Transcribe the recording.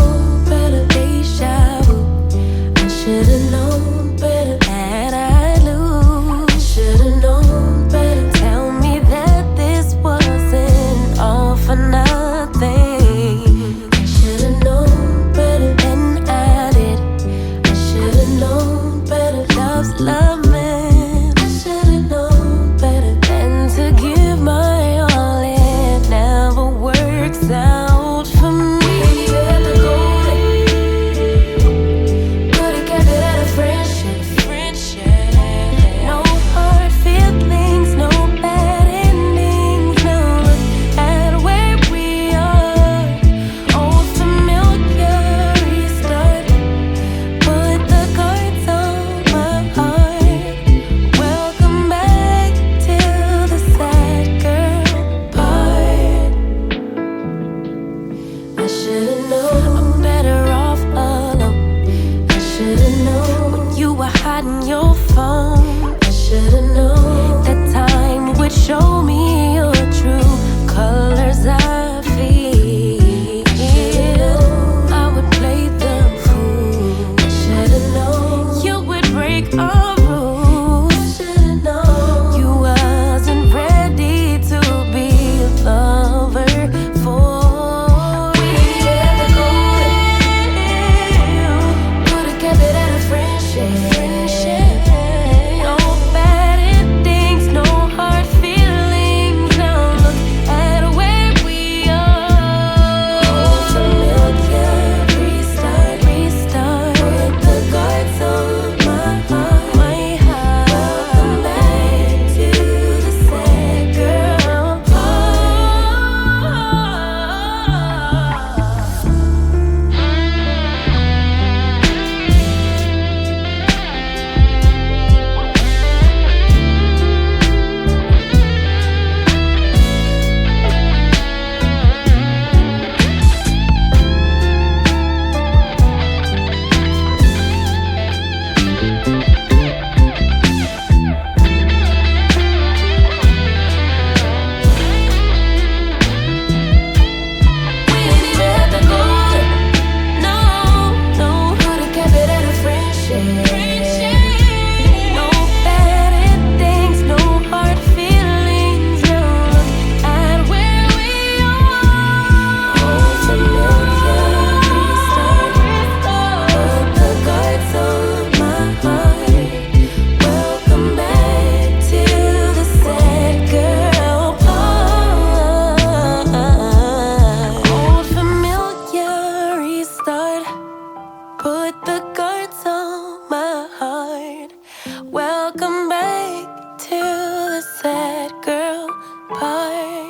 known better. Deja vu. I should've known better. That I lose. I should've known better. Tell me that this wasn't all for nothing. I should've known better than I did. I should've known better. Love's love, man. I should've known better than to give my all. It never works out for me. Had to go. Could've kept it at a friendship. No hard feelings, no bad endings. Now look at where we are. Old familiar restart. Put the cards on my heart. Welcome back to the sad girl part. I should've known I'm better off alone. I should've known when you were hiding your phone. I should've known that time would show me your true colors. I feel I would play the fool. I should've known you would break our rules. I should've known you wasn't ready to be a lover for real. Could've kept it at a friendship. No bad endings, no hard feelings. Now look at where we are. Old familiar, restart. Put the cards on my heart. Welcome back to the sad girl part. We ain't even had to go. No, could've kept it at a friendship. No bad endings, no hard feelings. Now look at where we are. Old familiar, restart. Put the cards on my heart. Welcome back to the sad girl part. Old familiar, restart. Put the cards on my heart. Welcome back to the sad girl part.